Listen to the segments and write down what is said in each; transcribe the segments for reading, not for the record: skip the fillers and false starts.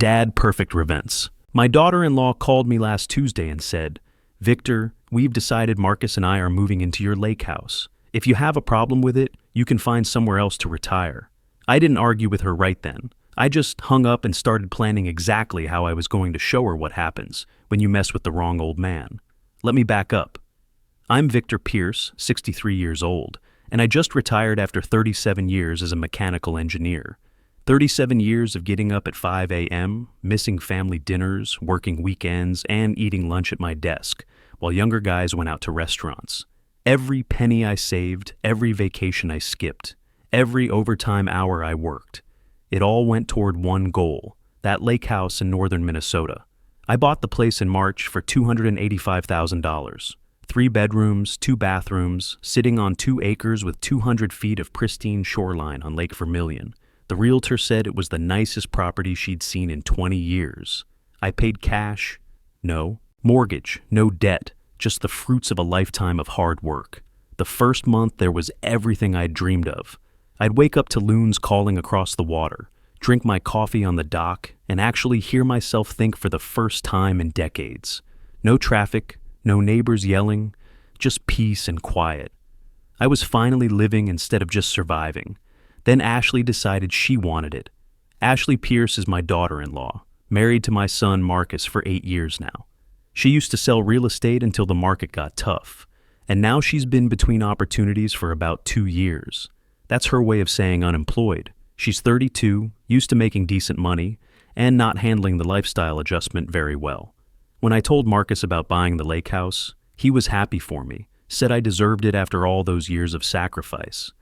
Dad perfect events. My daughter-in-law called me last Tuesday and said, "Victor, we've decided Marcus and I are moving into your lake house. If you have a problem with it, you can find somewhere else to retire." I didn't argue with her right then. I just hung up and started planning exactly how I was going to show her what happens when you mess with the wrong old man. Let me back up. I'm Victor Pierce, 63 years old, and I just retired after 37 years as a mechanical engineer. 37 years of getting up at 5 a.m., missing family dinners, working weekends, and eating lunch at my desk, while younger guys went out to restaurants. Every penny I saved, every vacation I skipped, every overtime hour I worked, it all went toward one goal, that lake house in northern Minnesota. I bought the place in March for $285,000. 3 bedrooms, 2 bathrooms, sitting on 2 acres with 200 feet of pristine shoreline on Lake Vermilion. The realtor said it was the nicest property she'd seen in 20 years. I paid cash. No. Mortgage. No debt. Just the fruits of a lifetime of hard work. The first month there was everything I'd dreamed of. I'd wake up to loons calling across the water, drink my coffee on the dock, and actually hear myself think for the first time in decades. No traffic, no neighbors yelling, just peace and quiet. I was finally living instead of just surviving. Then Ashley decided she wanted it. Ashley Pierce is my daughter-in-law, married to my son Marcus for 8 years now. She used to sell real estate until the market got tough, and now she's been between opportunities for about 2 years. That's her way of saying unemployed. She's 32, used to making decent money, and not handling the lifestyle adjustment very well. When I told Marcus about buying the lake house, he was happy for me, said I deserved it after all those years of sacrifice.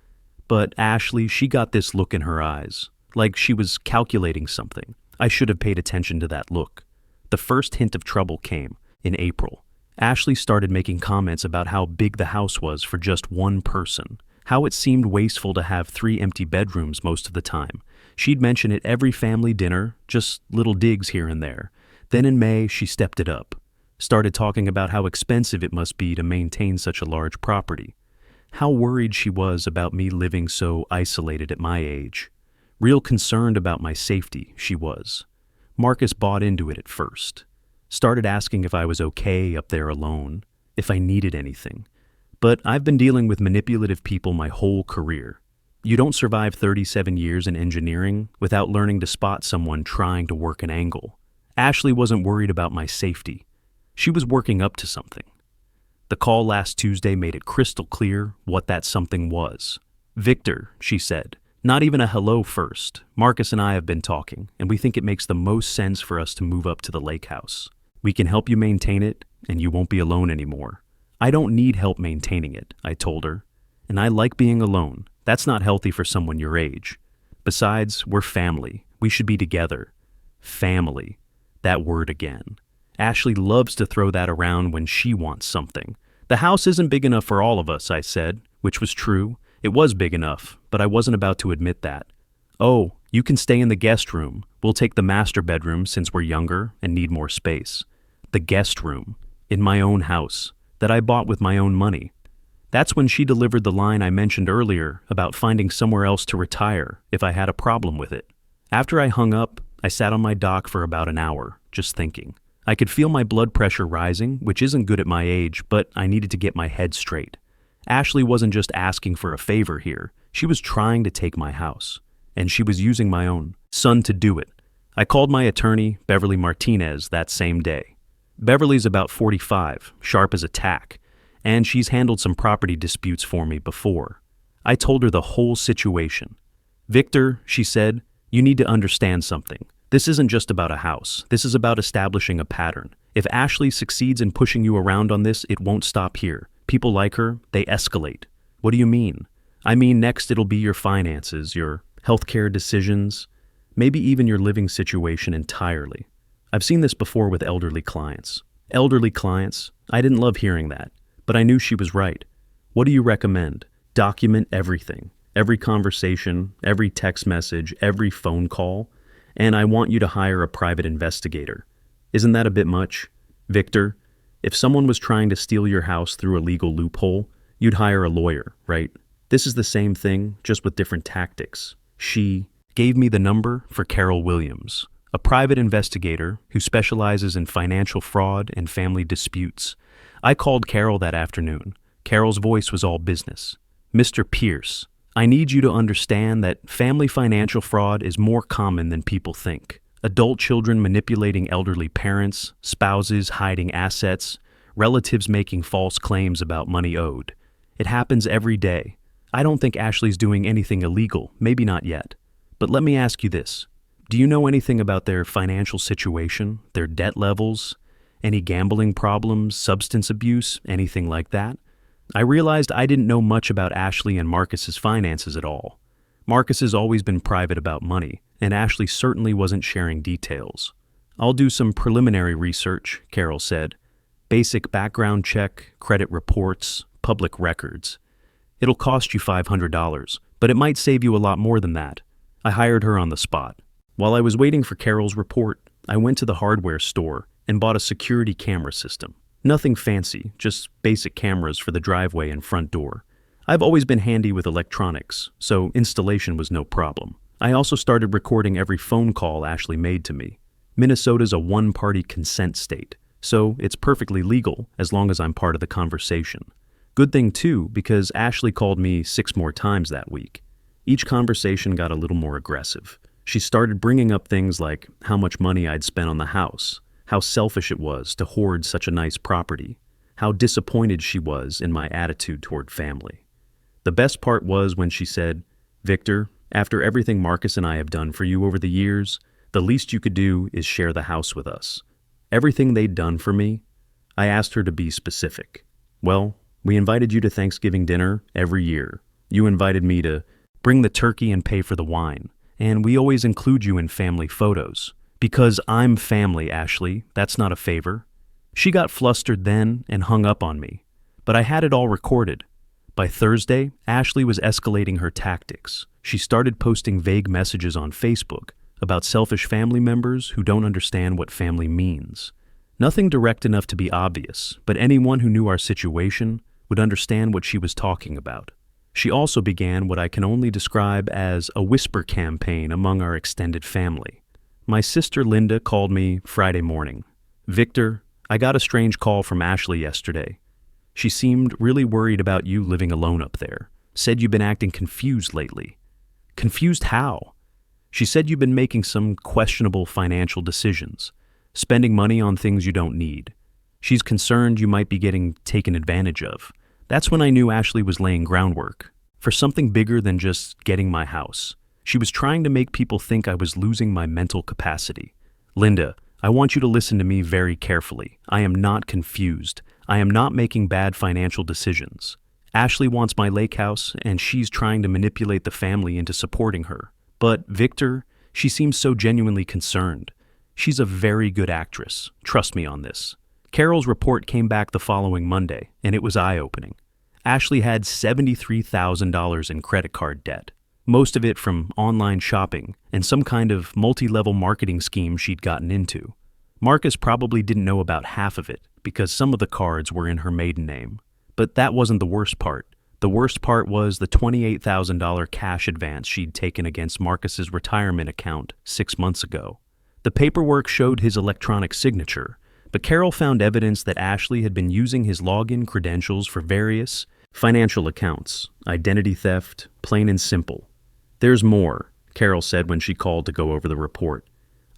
But Ashley, she got this look in her eyes, like she was calculating something. I should have paid attention to that look. The first hint of trouble came in April. Ashley started making comments about how big the house was for just one person, how it seemed wasteful to have 3 empty bedrooms most of the time. She'd mention it every family dinner, just little digs here and there. Then in May, she stepped it up, started talking about how expensive it must be to maintain such a large property, how worried she was about me living so isolated at my age. Real concerned about my safety, she was. Marcus bought into it at first. Started asking if I was okay up there alone, if I needed anything. But I've been dealing with manipulative people my whole career. You don't survive 37 years in engineering without learning to spot someone trying to work an angle. Ashley wasn't worried about my safety. She was working up to something. The call last Tuesday made it crystal clear what that something was. "Victor," she said, "not even a hello first. Marcus and I have been talking, and we think it makes the most sense for us to move up to the lake house. We can help you maintain it, and you won't be alone anymore." "I don't need help maintaining it," I told her. "And I like being alone. That's not healthy for someone your age. Besides, we're family. We should be together." Family. That word again. Ashley loves to throw that around when she wants something. "The house isn't big enough for all of us," I said, which was true. It was big enough, but I wasn't about to admit that. "Oh, you can stay in the guest room. We'll take the master bedroom since we're younger and need more space." The guest room. In my own house. That I bought with my own money. That's when she delivered the line I mentioned earlier about finding somewhere else to retire if I had a problem with it. After I hung up, I sat on my dock for about an hour, just thinking. I could feel my blood pressure rising, which isn't good at my age, but I needed to get my head straight. Ashley wasn't just asking for a favor here. She was trying to take my house. And she was using my own son to do it. I called my attorney, Beverly Martinez, that same day. Beverly's about 45, sharp as a tack, and she's handled some property disputes for me before. I told her the whole situation. "Victor," she said, "you need to understand something. This isn't just about a house. This is about establishing a pattern. If Ashley succeeds in pushing you around on this, it won't stop here. People like her, they escalate." "What do you mean?" "I mean, next it'll be your finances, your healthcare decisions, maybe even your living situation entirely. I've seen this before with elderly clients. Elderly clients, I didn't love hearing that, but I knew she was right. What do you recommend? Document everything. Every conversation, every text message, every phone call, and I want you to hire a private investigator. Isn't that a bit much? Victor, if someone was trying to steal your house through a legal loophole, you'd hire a lawyer, right? This is the same thing, just with different tactics." She gave me the number for Carol Williams. a private investigator who specializes in financial fraud and family disputes. I called Carol that afternoon. Carol's voice was all business. Mr. Pierce, I need you to understand that family financial fraud is more common than people think. Adult children manipulating elderly parents, spouses hiding assets, relatives making false claims about money owed. It happens every day. I don't think Ashley's doing anything illegal, maybe not yet. But let me ask you this. Do you know anything about their financial situation, their debt levels, any gambling problems, substance abuse, anything like that? I realized I didn't know much about Ashley and Marcus's finances at all. Marcus has always been private about money, and Ashley certainly wasn't sharing details. I'll do some preliminary research, Carol said. Basic background check, credit reports, public records. It'll cost you $500, but it might save you a lot more than that. I hired her on the spot. While I was waiting for Carol's report, I went to the hardware store and bought a security camera system. Nothing fancy, just basic cameras for the driveway and front door. I've always been handy with electronics, so installation was no problem. I also started recording every phone call Ashley made to me. Minnesota's a one-party consent state, so it's perfectly legal as long as I'm part of the conversation. Good thing too, because Ashley called me 6 more times that week. Each conversation got a little more aggressive. She started bringing up things like how much money I'd spent on the house, how selfish it was to hoard such a nice property, how disappointed she was in my attitude toward family. The best part was when she said, "Victor, after everything Marcus and I have done for you over the years, the least you could do is share the house with us." Everything they'd done for me, I asked her to be specific. "Well, we invited you to Thanksgiving dinner every year. You invited me to bring the turkey and pay for the wine, and we always include you in family photos. Because I'm family, Ashley, that's not a favor." She got flustered then and hung up on me, but I had it all recorded. By Thursday, Ashley was escalating her tactics. She started posting vague messages on Facebook about selfish family members who don't understand what family means. Nothing direct enough to be obvious, but anyone who knew our situation would understand what she was talking about. She also began what I can only describe as a whisper campaign among our extended family. My sister Linda called me Friday morning. "Victor, I got a strange call from Ashley yesterday. She seemed really worried about you living alone up there. Said you've been acting confused lately." "Confused how?" "She said you've been making some questionable financial decisions, spending money on things you don't need. She's concerned you might be getting taken advantage of." That's when I knew Ashley was laying groundwork for something bigger than just getting my house. She was trying to make people think I was losing my mental capacity. "Linda, I want you to listen to me very carefully. I am not confused. I am not making bad financial decisions. Ashley wants my lake house, and she's trying to manipulate the family into supporting her. But, Victor, she seems so genuinely concerned. She's a very good actress. Trust me on this." Carol's report came back the following Monday, and it was eye-opening. Ashley had $73,000 in credit card debt. Most of it from online shopping and some kind of multi-level marketing scheme she'd gotten into. Marcus probably didn't know about half of it because some of the cards were in her maiden name. But that wasn't the worst part. The worst part was the $28,000 cash advance she'd taken against Marcus's retirement account 6 months ago. The paperwork showed his electronic signature, but Carol found evidence that Ashley had been using his login credentials for various financial accounts, identity theft, plain and simple. "There's more," Carol said when she called to go over the report.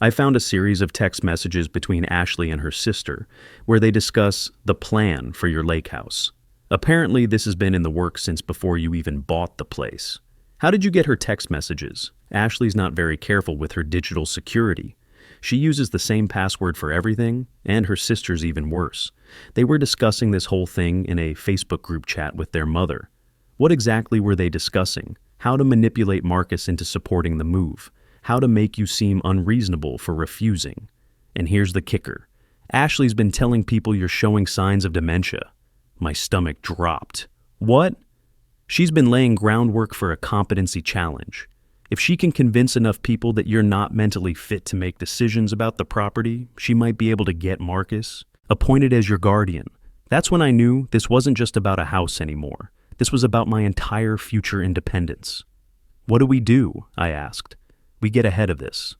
"I found a series of text messages between Ashley and her sister where they discuss the plan for your lake house. Apparently this has been in the works since before you even bought the place. How did you get her text messages? Ashley's not very careful with her digital security. She uses the same password for everything, and her sister's even worse. They were discussing this whole thing in a Facebook group chat with their mother. What exactly were they discussing? How to manipulate Marcus into supporting the move. How to make you seem unreasonable for refusing. And here's the kicker. Ashley's been telling people you're showing signs of dementia." My stomach dropped. "What?" "She's been laying groundwork for a competency challenge. If she can convince enough people that you're not mentally fit to make decisions about the property, she might be able to get Marcus appointed as your guardian. That's when I knew this wasn't just about a house anymore. This was about my entire future independence." "What do we do?" I asked. "We get ahead of this."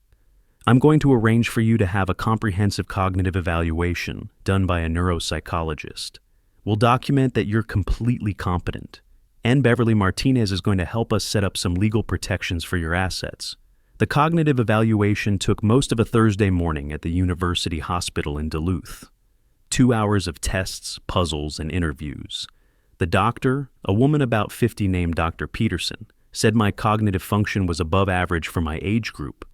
I'm going to arrange for you to have a comprehensive cognitive evaluation done by a neuropsychologist. We'll document that you're completely competent. And Beverly Martinez is going to help us set up some legal protections for your assets. The cognitive evaluation took most of a Thursday morning at the University Hospital in Duluth. 2 hours of tests, puzzles, and interviews. The doctor, a woman about 50 named Dr. Peterson, said my cognitive function was above average for my age group.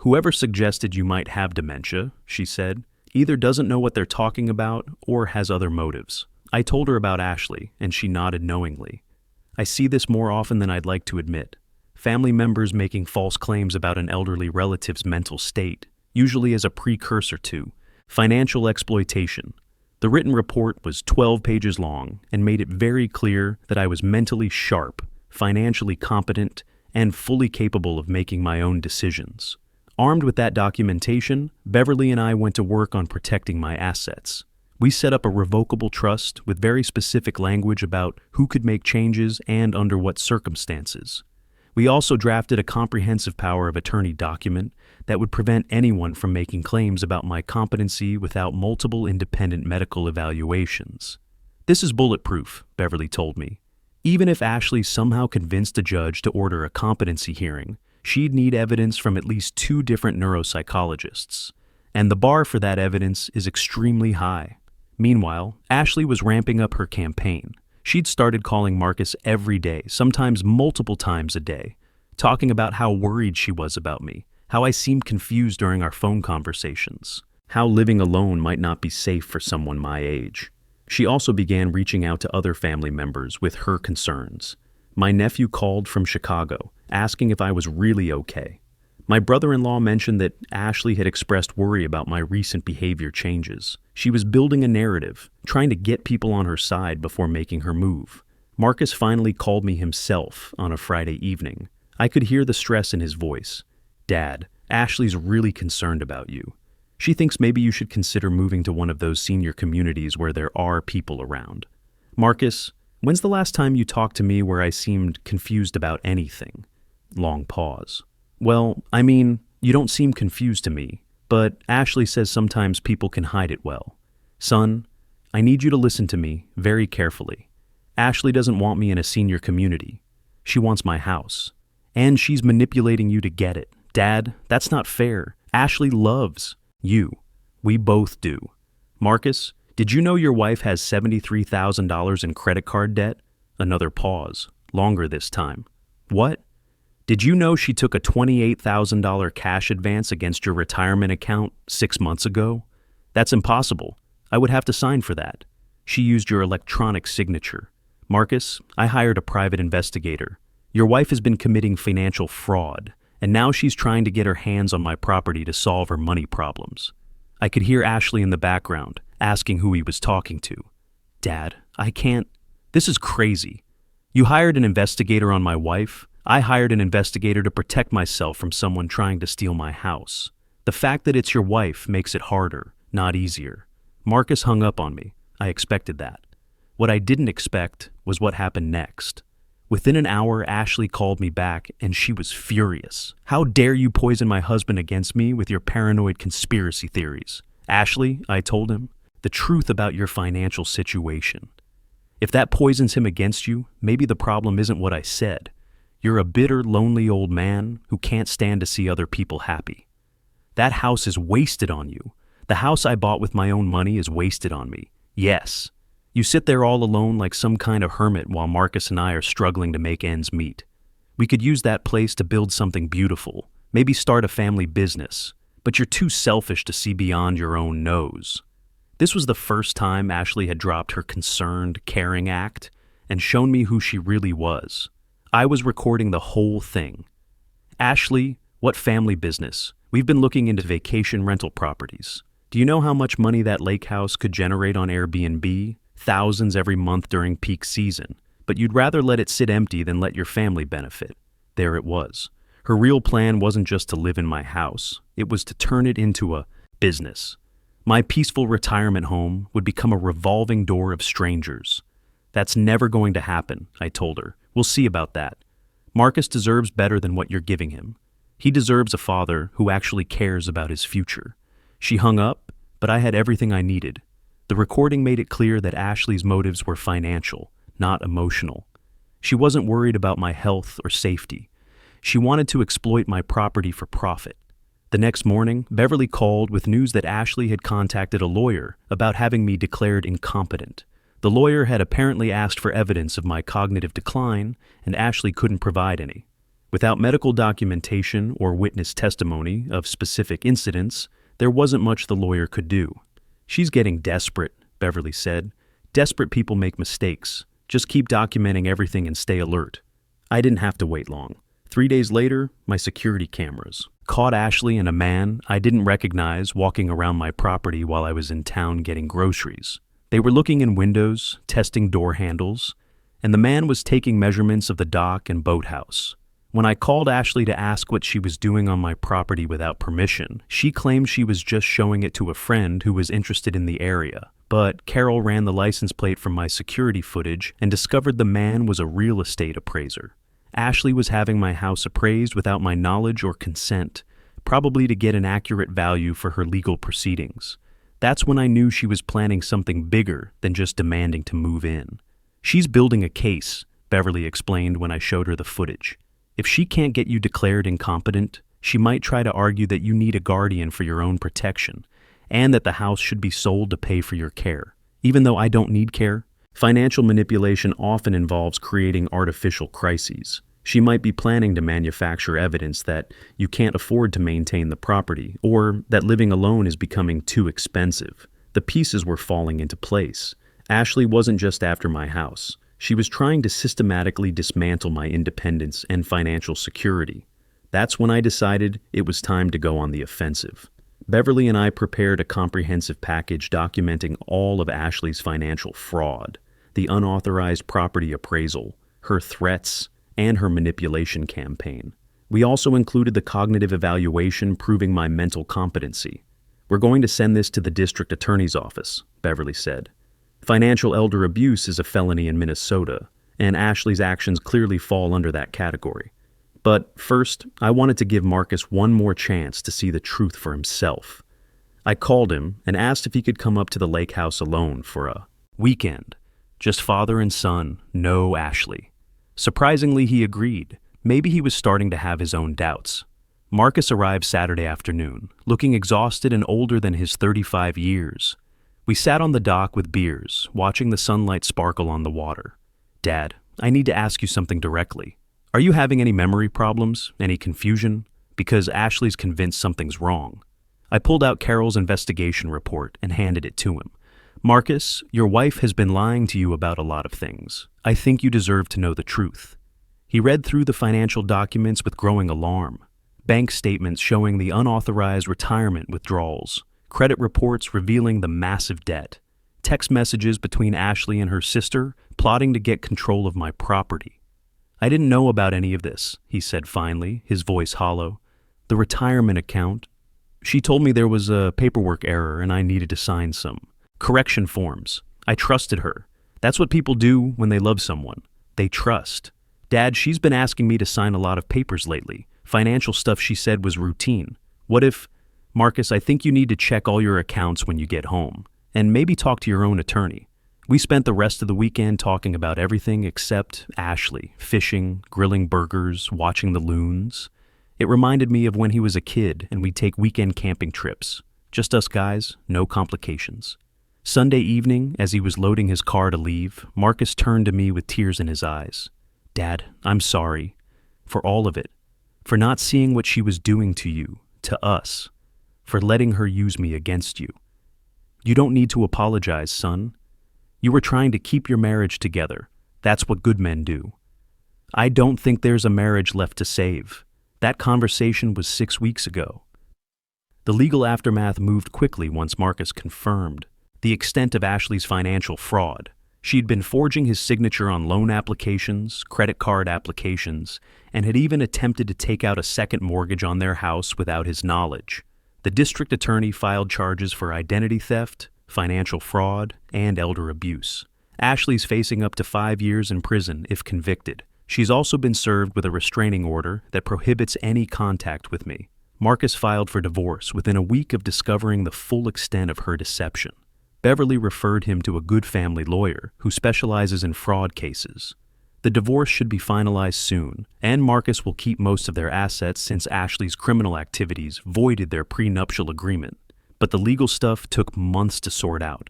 Whoever suggested you might have dementia, she said, either doesn't know what they're talking about or has other motives. I told her about Ashley, and she nodded knowingly. I see this more often than I'd like to admit. Family members making false claims about an elderly relative's mental state, usually as a precursor to financial exploitation. The written report was 12 pages long and made it very clear that I was mentally sharp, financially competent, and fully capable of making my own decisions. Armed with that documentation, Beverly and I went to work on protecting my assets. We set up a revocable trust with very specific language about who could make changes and under what circumstances. We also drafted a comprehensive power of attorney document that would prevent anyone from making claims about my competency without multiple independent medical evaluations. This is bulletproof, Beverly told me. Even if Ashley somehow convinced a judge to order a competency hearing, she'd need evidence from at least 2 different neuropsychologists. And the bar for that evidence is extremely high. Meanwhile, Ashley was ramping up her campaign. She'd started calling Marcus every day, sometimes multiple times a day, talking about how worried she was about me, how I seemed confused during our phone conversations, how living alone might not be safe for someone my age. She also began reaching out to other family members with her concerns. My nephew called from Chicago, asking if I was really okay. My brother-in-law mentioned that Ashley had expressed worry about my recent behavior changes. She was building a narrative, trying to get people on her side before making her move. Marcus finally called me himself on a Friday evening. I could hear the stress in his voice. Dad, Ashley's really concerned about you. She thinks maybe you should consider moving to one of those senior communities where there are people around. Marcus, when's the last time you talked to me where I seemed confused about anything? Long pause. Well, I mean, you don't seem confused to me, but Ashley says sometimes people can hide it well. Son, I need you to listen to me very carefully. Ashley doesn't want me in a senior community. She wants my house. And she's manipulating you to get it. Dad, that's not fair. Ashley loves you. We both do. Marcus, did you know your wife has $73,000 in credit card debt? Another pause, longer this time. What? Did you know she took a $28,000 cash advance against your retirement account 6 months ago? That's impossible. I would have to sign for that. She used your electronic signature. Marcus, I hired a private investigator. Your wife has been committing financial fraud, and now she's trying to get her hands on my property to solve her money problems. I could hear Ashley in the background, asking who he was talking to. Dad, I can't. This is crazy. You hired an investigator on my wife? I hired an investigator to protect myself from someone trying to steal my house. The fact that it's your wife makes it harder, not easier. Marcus hung up on me. I expected that. What I didn't expect was what happened next. Within an hour, Ashley called me back, and she was furious. How dare you poison my husband against me with your paranoid conspiracy theories? Ashley, I told him, the truth about your financial situation. If that poisons him against you, maybe the problem isn't what I said. You're a bitter, lonely old man who can't stand to see other people happy. That house is wasted on you. The house I bought with my own money is wasted on me. Yes. You sit there all alone like some kind of hermit while Marcus and I are struggling to make ends meet. We could use that place to build something beautiful, maybe start a family business, but you're too selfish to see beyond your own nose. This was the first time Ashley had dropped her concerned, caring act and shown me who she really was. I was recording the whole thing. Ashley, what family business? We've been looking into vacation rental properties. Do you know how much money that lakehouse could generate on Airbnb? Thousands every month during peak season. But you'd rather let it sit empty than let your family benefit. There it was. Her real plan wasn't just to live in my house. It was to turn it into a business. My peaceful retirement home would become a revolving door of strangers. That's never going to happen, I told her. We'll see about that. Marcus deserves better than what you're giving him. He deserves a father who actually cares about his future. She hung up, but I had everything I needed. The recording made it clear that Ashley's motives were financial, not emotional. She wasn't worried about my health or safety. She wanted to exploit my property for profit. The next morning, Beverly called with news that Ashley had contacted a lawyer about having me declared incompetent. The lawyer had apparently asked for evidence of my cognitive decline, and Ashley couldn't provide any. Without medical documentation or witness testimony of specific incidents, there wasn't much the lawyer could do. "She's getting desperate," Beverly said. "Desperate people make mistakes. Just keep documenting everything and stay alert." I didn't have to wait long. 3 days later, my security cameras caught Ashley and a man I didn't recognize walking around my property while I was in town getting groceries. They were looking in windows, testing door handles, and the man was taking measurements of the dock and boathouse. When I called Ashley to ask what she was doing on my property without permission, she claimed she was just showing it to a friend who was interested in the area. But Carol ran the license plate from my security footage and discovered the man was a real estate appraiser. Ashley was having my house appraised without my knowledge or consent, probably to get an accurate value for her legal proceedings. That's when I knew she was planning something bigger than just demanding to move in. "She's building a case," Beverly explained when I showed her the footage. "If she can't get you declared incompetent, she might try to argue that you need a guardian for your own protection, and that the house should be sold to pay for your care. Even though I don't need care, financial manipulation often involves creating artificial crises. She might be planning to manufacture evidence that you can't afford to maintain the property, or that living alone is becoming too expensive." The pieces were falling into place. Ashley wasn't just after my house. She was trying to systematically dismantle my independence and financial security. That's when I decided it was time to go on the offensive. Beverly and I prepared a comprehensive package documenting all of Ashley's financial fraud, the unauthorized property appraisal, her threats, and her manipulation campaign. We also included the cognitive evaluation proving my mental competency. "We're going to send this to the district attorney's office," Beverly said. "Financial elder abuse is a felony in Minnesota, and Ashley's actions clearly fall under that category. But first, I wanted to give Marcus one more chance to see the truth for himself." I called him and asked if he could come up to the lakehouse alone for a weekend. Just father and son, no Ashley. Surprisingly, he agreed. Maybe he was starting to have his own doubts. Marcus arrived Saturday afternoon, looking exhausted and older than his 35 years. We sat on the dock with beers, watching the sunlight sparkle on the water. "Dad, I need to ask you something directly. Are you having any memory problems, any confusion? Because Ashley's convinced something's wrong." I pulled out Carol's investigation report and handed it to him. "Marcus, your wife has been lying to you about a lot of things. I think you deserve to know the truth." He read through the financial documents with growing alarm. Bank statements showing the unauthorized retirement withdrawals, credit reports revealing the massive debt, text messages between Ashley and her sister plotting to get control of my property. "I didn't know about any of this," he said finally, his voice hollow. "The retirement account. She told me there was a paperwork error and I needed to sign some correction forms. I trusted her. That's what people do when they love someone. They trust. Dad, she's been asking me to sign a lot of papers lately. Financial stuff she said was routine. What if... Marcus, I think you need to check all your accounts when you get home, and maybe talk to your own attorney." We spent the rest of the weekend talking about everything except Ashley, fishing, grilling burgers, watching the loons. It reminded me of when he was a kid and we'd take weekend camping trips. Just us guys, no complications. Sunday evening, as he was loading his car to leave, Marcus turned to me with tears in his eyes. "Dad, I'm sorry. For all of it. For not seeing what she was doing to you, to us. For letting her use me against you. You don't need to apologize, son. You were trying to keep your marriage together. That's what good men do. I don't think there's a marriage left to save. That conversation was 6 weeks ago." The legal aftermath moved quickly once Marcus confirmed the extent of Ashley's financial fraud. She'd been forging his signature on loan applications, credit card applications, and had even attempted to take out a second mortgage on their house without his knowledge. The district attorney filed charges for identity theft, financial fraud, and elder abuse. Ashley's facing up to 5 years in prison if convicted. She's also been served with a restraining order that prohibits any contact with me. Marcus filed for divorce within a week of discovering the full extent of her deception. Beverly referred him to a good family lawyer who specializes in fraud cases. The divorce should be finalized soon, and Marcus will keep most of their assets since Ashley's criminal activities voided their prenuptial agreement. But the legal stuff took months to sort out,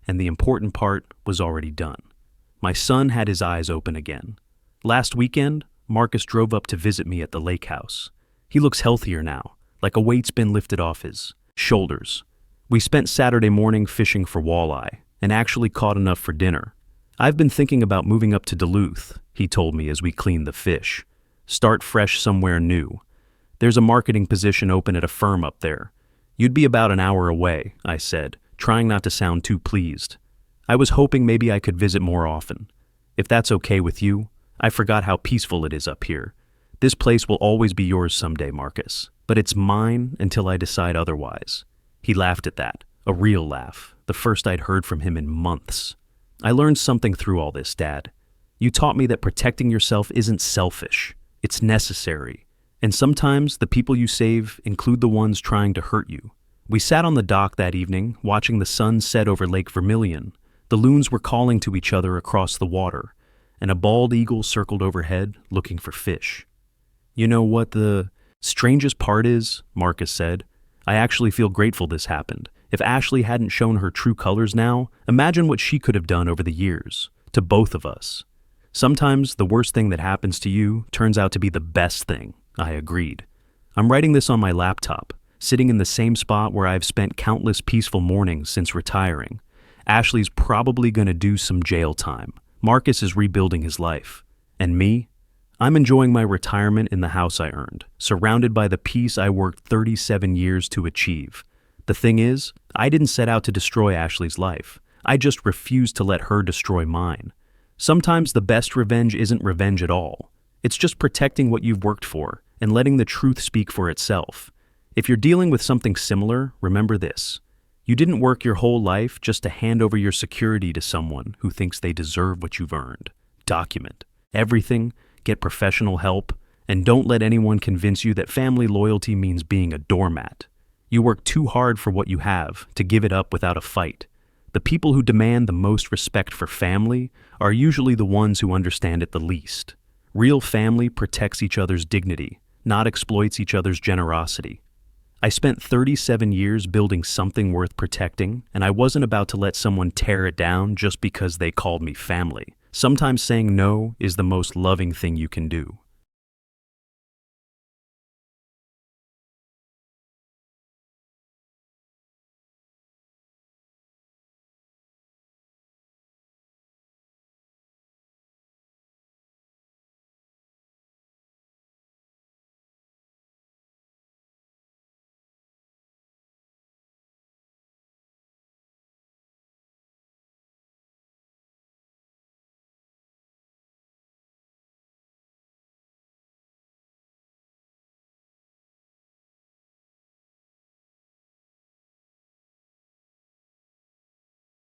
and the important part was already done. My son had his eyes open again. Last weekend, Marcus drove up to visit me at the lakehouse. He looks healthier now, like a weight's been lifted off his shoulders. We spent Saturday morning fishing for walleye, and actually caught enough for dinner. I've been thinking about moving up to Duluth, he told me as we cleaned the fish. Start fresh somewhere new. There's a marketing position open at a firm up there. You'd be about an hour away, I said, trying not to sound too pleased. I was hoping maybe I could visit more often. If that's okay with you, I forgot how peaceful it is up here. This place will always be yours someday, Marcus, but it's mine until I decide otherwise. He laughed at that, a real laugh, the first I'd heard from him in months. I learned something through all this, Dad. You taught me that protecting yourself isn't selfish, it's necessary. And sometimes the people you save include the ones trying to hurt you. We sat on the dock that evening, watching the sun set over Lake Vermilion. The loons were calling to each other across the water, and a bald eagle circled overhead, looking for fish. You know what the strangest part is, Marcus said. I actually feel grateful this happened. If Ashley hadn't shown her true colors now, imagine what she could have done over the years, to both of us. Sometimes the worst thing that happens to you turns out to be the best thing, I agreed. I'm writing this on my laptop, sitting in the same spot where I've spent countless peaceful mornings since retiring. Ashley's probably gonna do some jail time. Marcus is rebuilding his life. And me? I'm enjoying my retirement in the house I earned, surrounded by the peace I worked 37 years to achieve. The thing is, I didn't set out to destroy Ashley's life. I just refused to let her destroy mine. Sometimes the best revenge isn't revenge at all. It's just protecting what you've worked for and letting the truth speak for itself. If you're dealing with something similar, remember this. You didn't work your whole life just to hand over your security to someone who thinks they deserve what you've earned. Document everything, get professional help, and don't let anyone convince you that family loyalty means being a doormat. You work too hard for what you have to give it up without a fight. The people who demand the most respect for family are usually the ones who understand it the least. Real family protects each other's dignity, not exploits each other's generosity. I spent 37 years building something worth protecting, and I wasn't about to let someone tear it down just because they called me family. Sometimes saying no is the most loving thing you can do.